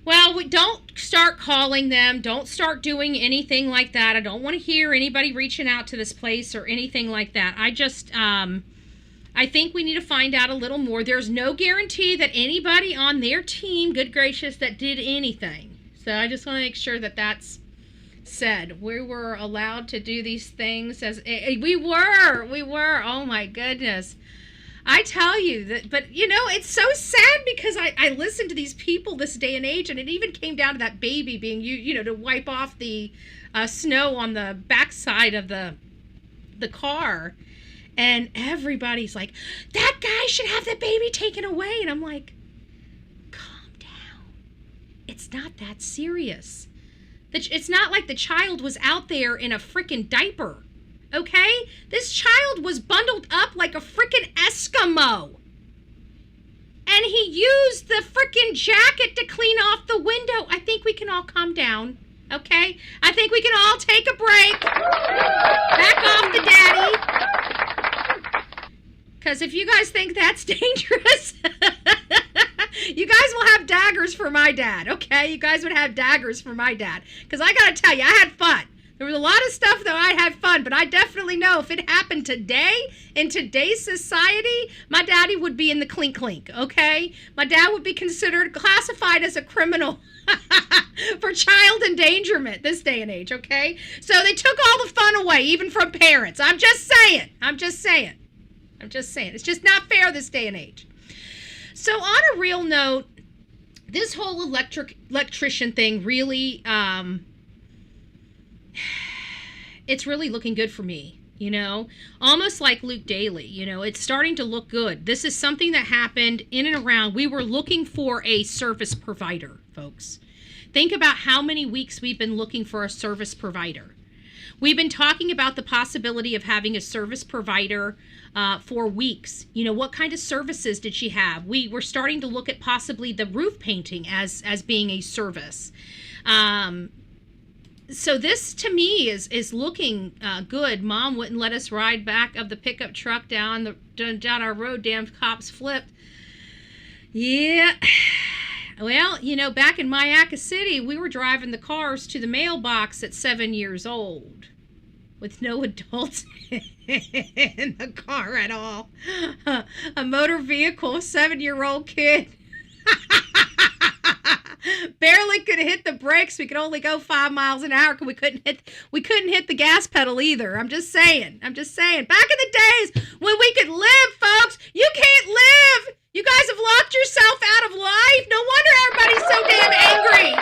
Well, we don't start calling them. Don't start doing anything like that. I don't want to hear anybody reaching out to this place or anything like that. I just, I think we need to find out a little more. There's no guarantee that anybody on their team, good gracious, that did anything. So I just want to make sure that that's said. We were allowed to do these things as we were. Oh my goodness. I tell you that, but it's so sad because I listen to these people this day and age, and it even came down to that baby being to wipe off the snow on the backside of the car, and everybody's like, that guy should have the baby taken away, and I'm like, calm down. It's not that serious. It's not like the child was out there in a freaking diaper. Okay? This child was bundled up like a freaking Eskimo. And he used the freaking jacket to clean off the window. I think we can all calm down. Okay? I think we can all take a break. Back off the daddy. Because if you guys think that's dangerous, you guys will have daggers for my dad. Okay? You guys would have daggers for my dad. Because I got to tell you, I had fun. There was a lot of stuff that I had fun, but I definitely know if it happened today, in today's society, my daddy would be in the clink, okay? My dad would be classified as a criminal for child endangerment this day and age, okay? So they took all the fun away, even from parents. I'm just saying. I'm just saying. It's just not fair this day and age. So on a real note, this whole electrician thing really, it's really looking good for me, you know, almost like Luke Daly, you know, it's starting to look good. This is something that happened in and around. We were looking for a service provider, folks. Think about how many weeks we've been looking for a service provider. We've been talking about the possibility of having a service provider for weeks. You know, what kind of services did she have? We were starting to look at possibly the roof painting as being a service. So this to me is looking good. Mom wouldn't let us ride back of the pickup truck down our road. Damn cops flipped. Yeah. Well, you know, back in Mayaca City, we were driving the cars to the mailbox at 7 years old with no adults in the car at all. A motor vehicle, a 7-year-old kid. Barely could hit the brakes. We could only go 5 miles an hour because we couldn't hit the gas pedal either. I'm just saying. Back in the days when we could live, folks, you can't live. You guys have locked yourself out of life. No wonder everybody's so damn angry.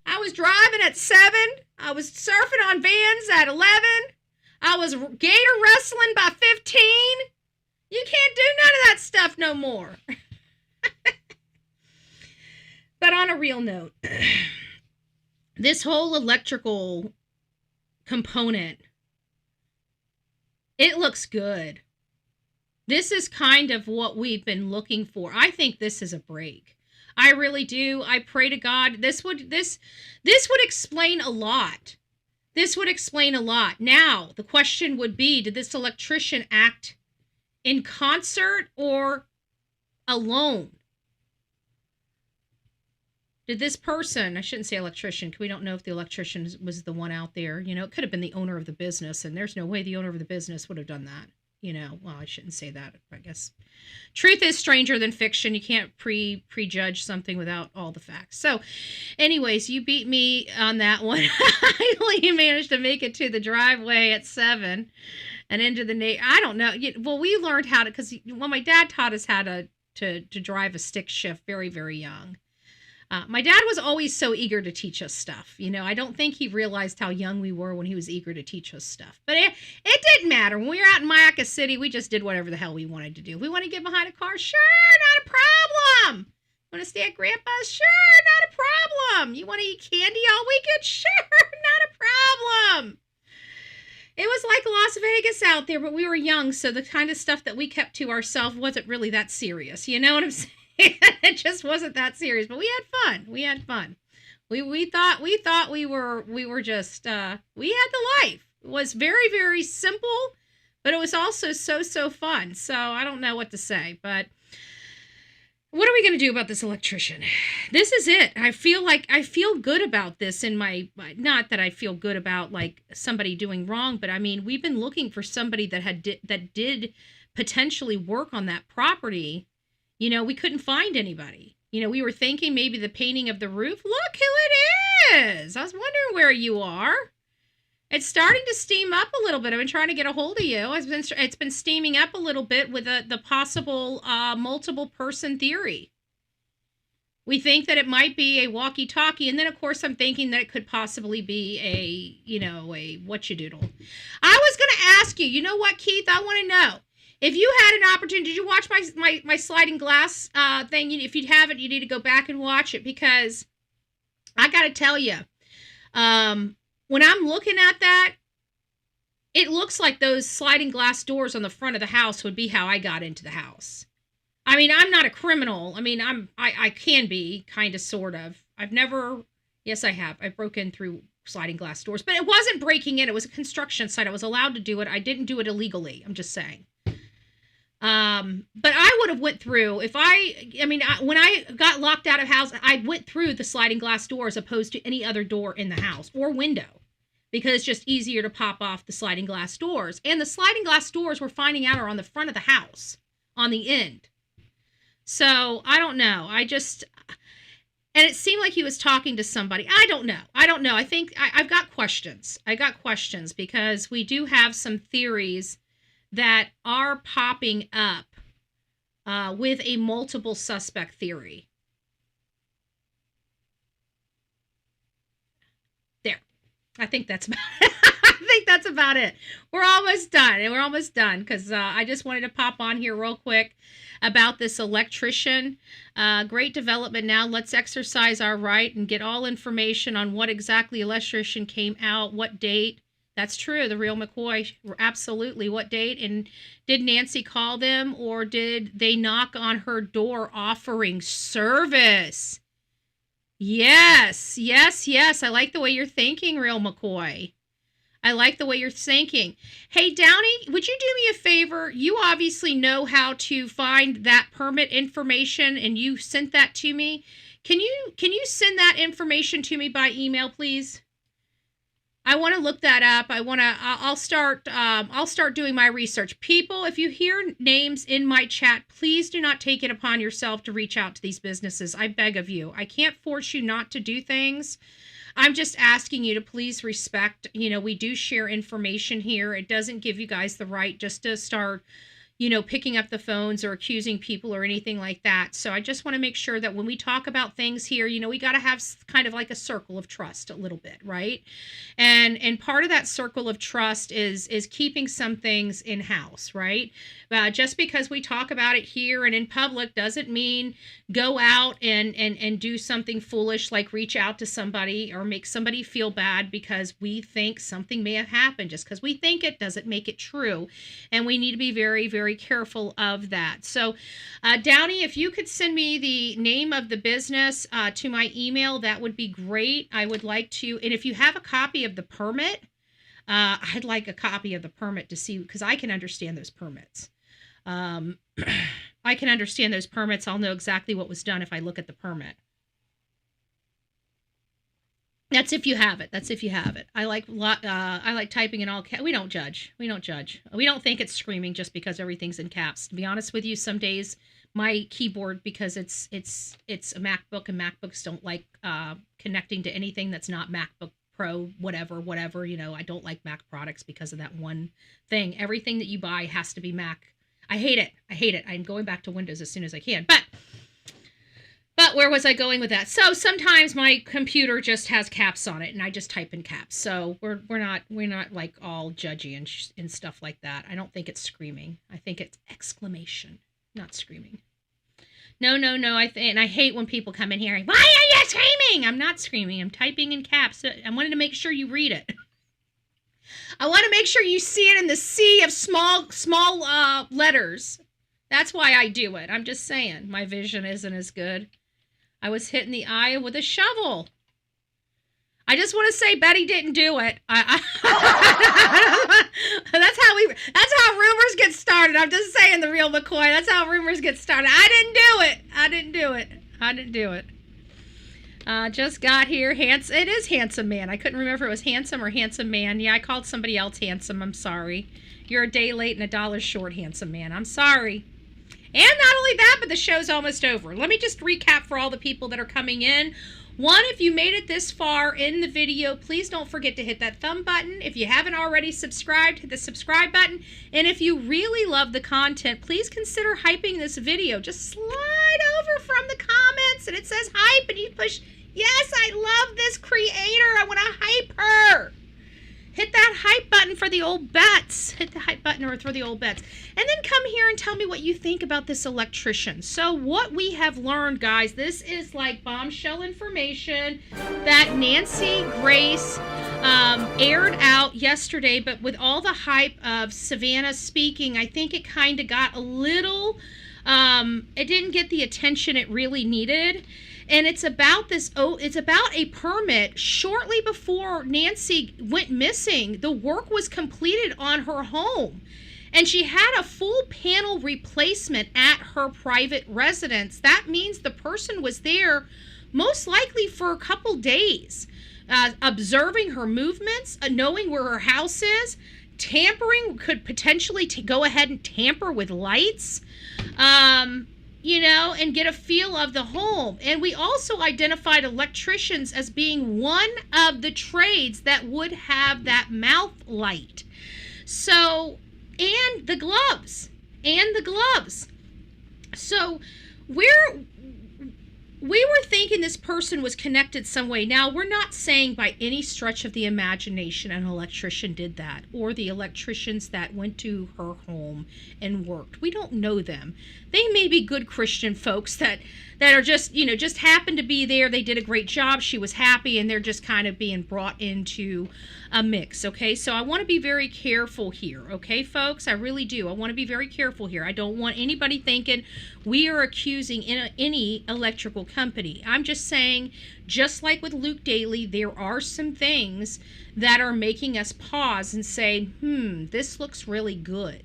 I was driving at 7. I was surfing on vans at 11. I was gator wrestling by 15. You can't do none of that stuff no more. But on a real note, this whole electrical component, it looks good. This is kind of what we've been looking for. I think this is a break. I really do. I pray to God this would explain a lot. This would explain a lot. Now, the question would be, did this electrician act in concert or alone? Did this person, I shouldn't say electrician, because we don't know if the electrician was the one out there. You know, it could have been the owner of the business, and there's no way the owner of the business would have done that. You know, well, I shouldn't say that, I guess. Truth is stranger than fiction. You can't prejudge something without all the facts. So, anyways, you beat me on that one. I only managed to make it to the driveway at 7 and into the I don't know. Well, we learned how to, because my dad taught us how to drive a stick shift very, very young. My dad was always so eager to teach us stuff. You know, I don't think he realized how young we were when he was eager to teach us stuff. But it didn't matter. When we were out in Mayaca City, we just did whatever the hell we wanted to do. If we want to get behind a car, sure, not a problem. Want to stay at Grandpa's? Sure, not a problem. You want to eat candy all weekend? Sure, not a problem. It was like Las Vegas out there, but we were young, so the kind of stuff that we kept to ourselves wasn't really that serious. You know what I'm saying? It just wasn't that serious, but we had fun. We thought we were just we had the life. It was very, very simple, but it was also so fun. So I don't know what to say, but what are we going to do about this electrician? This is it. I feel good about this in my, not that I feel good about like somebody doing wrong, but I mean, we've been looking for somebody that did potentially work on that property. You know, we couldn't find anybody. You know, we were thinking maybe the painting of the roof. Look who it is. I was wondering where you are. It's starting to steam up a little bit. I've been trying to get a hold of you. It's been steaming up a little bit with the possible multiple person theory. We think that it might be a walkie-talkie, and then of course I'm thinking that it could possibly be a what-you-doodle. I was going to ask you, you know what, Keith? I want to know. If you had an opportunity, did you watch my sliding glass thing? If you haven't, you need to go back and watch it, because I got to tell you, when I'm looking at that, it looks like those sliding glass doors on the front of the house would be how I got into the house. I mean, I'm not a criminal. I mean, I can be, kind of, sort of. Yes, I have. I've broken through sliding glass doors, but it wasn't breaking in. It was a construction site. I was allowed to do it. I didn't do it illegally. I'm just saying. But I would have went through when I got locked out of house, I went through the sliding glass door as opposed to any other door in the house or window, because it's just easier to pop off the sliding glass doors. And the sliding glass doors we're finding out are on the front of the house, on the end. So I don't know. And it seemed like he was talking to somebody. I don't know. I think I've got questions. I got questions because we do have some theories that are popping up with a multiple suspect theory. There. I think that's about it. I think that's about it. We're almost done because I just wanted to pop on here real quick about this electrician. Great development now. Let's exercise our right and get all information on what exactly electrician came out, what date. That's true. The real McCoy. Absolutely. What date? And did Nancy call them or did they knock on her door offering service? Yes. I like the way you're thinking, real McCoy. I like the way you're thinking. Hey, Downey, would you do me a favor? You obviously know how to find that permit information, and you sent that to me. Can you send that information to me by email, please? I want to look that up. I'll start doing my research. People, if you hear names in my chat, please do not take it upon yourself to reach out to these businesses. I beg of you. I can't force you not to do things. I'm just asking you to please respect, we do share information here. It doesn't give you guys the right just to start, picking up the phones or accusing people or anything like that. So I just want to make sure that when we talk about things here, we got to have kind of like a circle of trust a little bit, right? And part of that circle of trust is keeping some things in-house, right? Just because we talk about it here and in public doesn't mean go out and do something foolish like reach out to somebody or make somebody feel bad because we think something may have happened. Just because we think it doesn't make it true. And we need to be very, very careful of that. So, Downey, if you could send me the name of the business to my email, that would be great. I would like to, and if you have a copy of the permit, I'd like a copy of the permit to see, because I can understand those permits. I can understand those permits. I'll know exactly what was done if I look at the permit. That's if you have it. I like typing in all caps. We don't judge. We don't think it's screaming just because everything's in caps. To be honest with you, some days my keyboard, because it's a MacBook and MacBooks don't like connecting to anything that's not MacBook Pro, whatever, I don't like Mac products because of that one thing. Everything that you buy has to be Mac. I hate it. I'm going back to Windows as soon as I can. But where was I going with that? So sometimes my computer just has caps on it, and I just type in caps. So we're not like all judgy and stuff like that. I don't think it's screaming. I think it's exclamation, not screaming. No. And I hate when people come in here and, why are you screaming? I'm not screaming. I'm typing in caps. I wanted to make sure you read it. I want to make sure you see it in the sea of small letters. That's why I do it. I'm just saying, my vision isn't as good. I was hit in the eye with a shovel. I just want to say Betty didn't do it. That's how rumors get started. I'm just saying, the real McCoy. That's how rumors get started. I didn't do it. Just got here. It is Handsome Man. I couldn't remember if it was Handsome or Handsome Man. Yeah, I called somebody else handsome. I'm sorry. You're a day late and $1 short, Handsome Man. I'm sorry. And not only that, but the show's almost over. Let me just recap for all the people that are coming in. One, if you made it this far in the video, please don't forget to hit that thumb button. If you haven't already subscribed, hit the subscribe button. And if you really love the content, please consider hyping this video. Just slide over from the comments and it says hype and you push, yes, I love this creator. I want to hype her. Hit that hype button for the old bets. Hit the hype button or for the old bets. And then come here and tell me what you think about this electrician. So what we have learned, guys, this is like bombshell information that Nancy Grace aired out yesterday. But with all the hype of Savannah speaking, I think it kind of got a little, it didn't get the attention it really needed. And it's about it's about a permit shortly before Nancy went missing. The work was completed on her home. And she had a full panel replacement at her private residence. That means the person was there most likely for a couple days, observing her movements, knowing where her house is. Tampering, could potentially go ahead and tamper with lights. and get a feel of the home. And we also identified electricians as being one of the trades that would have that mouth light. So, and the gloves. So we were thinking this person was connected some way. Now, we're not saying by any stretch of the imagination an electrician did that, or the electricians that went to her home and worked. We don't know them. They may be good Christian folks that are just, just happened to be there. They did a great job. She was happy, and they're just kind of being brought into a mix, okay? So I want to be very careful here, okay, folks? I really do. I want to be very careful here. I don't want anybody thinking we are accusing any electrical company. I'm just saying, just like with Luke Daly, there are some things that are making us pause and say, this looks really good.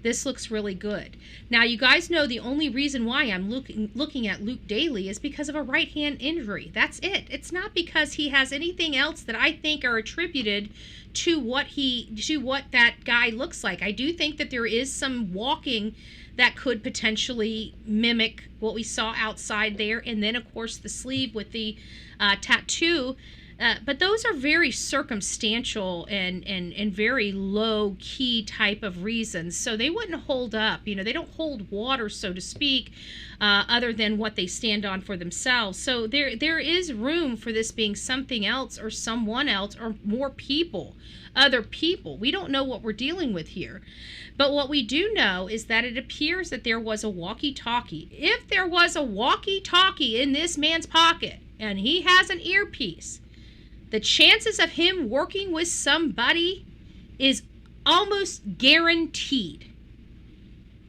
This looks really good. Now, you guys know the only reason why I'm looking at Luke Daly is because of a right hand injury. That's it. It's not because he has anything else that I think are attributed to what that guy looks like. I do think that there is some walking that could potentially mimic what we saw outside there, and then of course the sleeve with the tattoo. But those are very circumstantial and very low key type of reasons. So they wouldn't hold up. They don't hold water, so to speak, other than what they stand on for themselves. So there is room for this being something else or someone else or more people, other people. We don't know what we're dealing with here. But what we do know is that it appears that there was a walkie-talkie. If there was a walkie-talkie in this man's pocket and he has an earpiece, the chances of him working with somebody is almost guaranteed.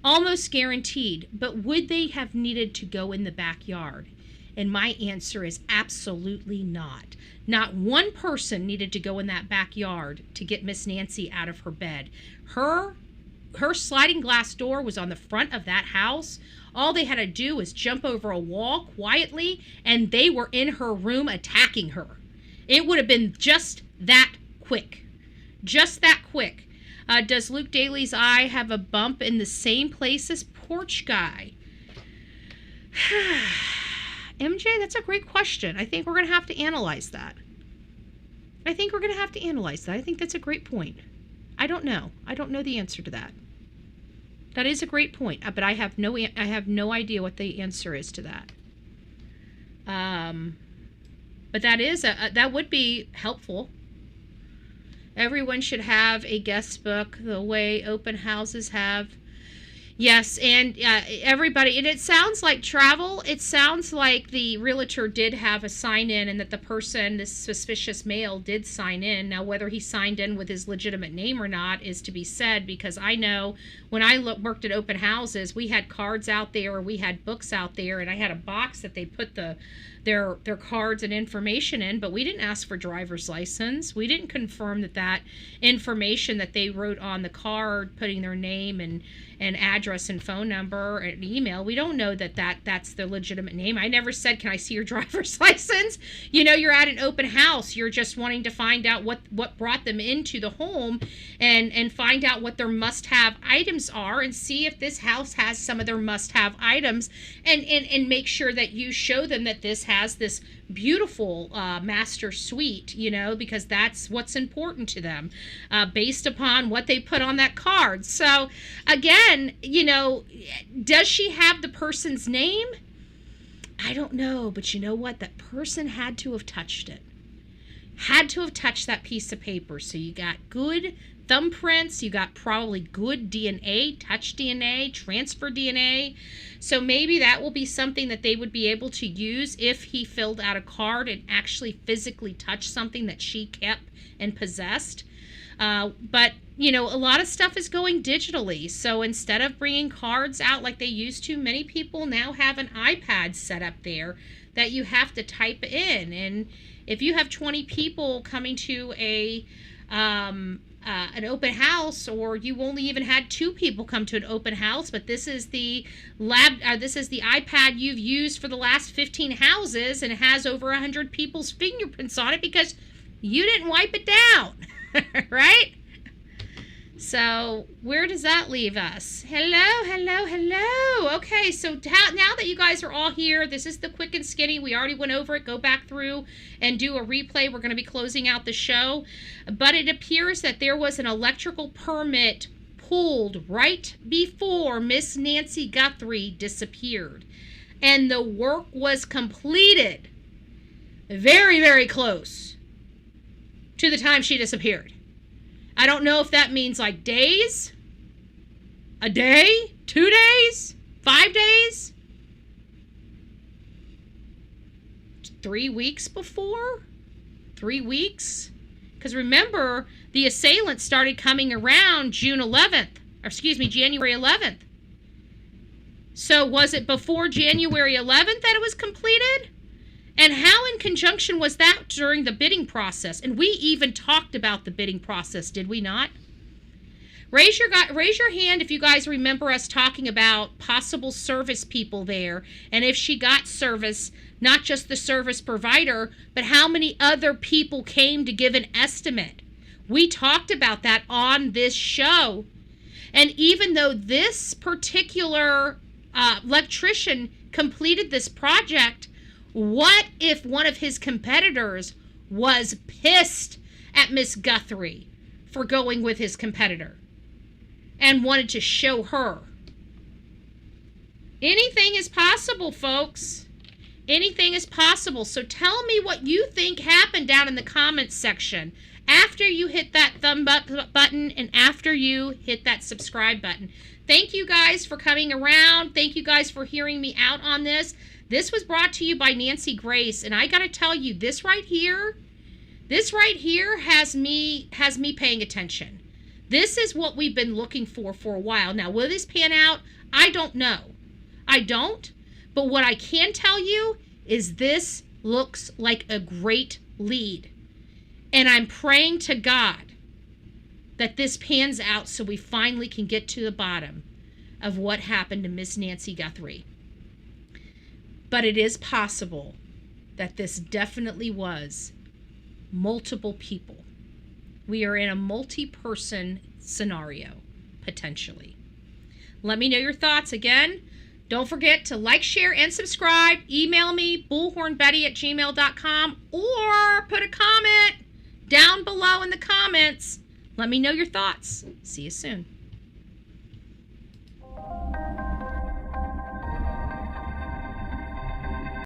Almost guaranteed. But would they have needed to go in the backyard? And my answer is absolutely not. Not one person needed to go in that backyard to get Miss Nancy out of her bed. Her sliding glass door was on the front of that house. All they had to do was jump over a wall quietly, and they were in her room attacking her. It would have been just that quick. Just that quick. Does Luke Daly's eye have a bump in the same place as Porch Guy? MJ, that's a great question. I think we're going to have to analyze that. I think that's a great point. I don't know. I don't know the answer to that. That is a great point, but I have no idea what the answer is to that. But that would be helpful. Everyone should have a guest book the way open houses have. Yes, and everybody, and it sounds like travel. It sounds like the realtor did have a sign-in and that the person, this suspicious male, did sign in. Now, whether he signed in with his legitimate name or not is to be said, because I know when I worked at open houses, we had cards out there, or we had books out there, and I had a box that they put their cards and information in, but we didn't ask for driver's license. We didn't confirm that information that they wrote on the card, putting their name and address and phone number and email, we don't know that's their legitimate name. I never said, can I see your driver's license? You're at an open house. You're just wanting to find out what brought them into the home and find out what their must-have items are and see if this house has some of their must-have items and make sure that you show them that this has this beautiful master suite, because that's what's important to them based upon what they put on that card. So again, does she have the person's name? I don't know, but you know what? That person had to have touched it. Had to have touched that piece of paper. So you got good thumbprints, you got probably good DNA, touch DNA, transfer DNA. So maybe that will be something that they would be able to use if he filled out a card and actually physically touched something that she kept and possessed. But a lot of stuff is going digitally. So instead of bringing cards out like they used to, many people now have an iPad set up there that you have to type in. And if you have 20 people coming to an open house, or you only even had 2 people come to an open house, but this is the iPad you've used for the last 15 houses, and it has over 100 people's fingerprints on it because you didn't wipe it down, right? So where does that leave us? Hello. Okay, so now that you guys are all here, this is the quick and skinny. We already went over it. Go back through and do a replay. We're going to be closing out the show. But it appears that there was an electrical permit pulled right before Miss Nancy Guthrie disappeared. And the work was completed very, very close to the time she disappeared. I don't know if that means like days, a day, 2 days, 5 days, 3 weeks before, 3 weeks. Because remember, the assailant started coming around January 11th. So was it before January 11th that it was completed? And how in conjunction was that during the bidding process? And we even talked about the bidding process, did we not? Raise your hand if you guys remember us talking about possible service people there. And if she got service, not just the service provider, but how many other people came to give an estimate. We talked about that on this show. And even though this particular electrician completed this project, what if one of his competitors was pissed at Miss Guthrie for going with his competitor and wanted to show her? Anything is possible, folks. Anything is possible. So tell me what you think happened down in the comments section after you hit that thumb button and after you hit that subscribe button. Thank you guys for coming around. Thank you guys for hearing me out on this. This was brought to you by Nancy Grace, and I got to tell you, this right here has me paying attention. This is what we've been looking for a while. Now, will this pan out? I don't know. But what I can tell you is this looks like a great lead. And I'm praying to God that this pans out so we finally can get to the bottom of what happened to Miss Nancy Guthrie. But it is possible that this definitely was multiple people. We are in a multi-person scenario, potentially. Let me know your thoughts. Again, don't forget to like, share, and subscribe. Email me, bullhornbetty@gmail.com, or put a comment down below in the comments. Let me know your thoughts. See you soon.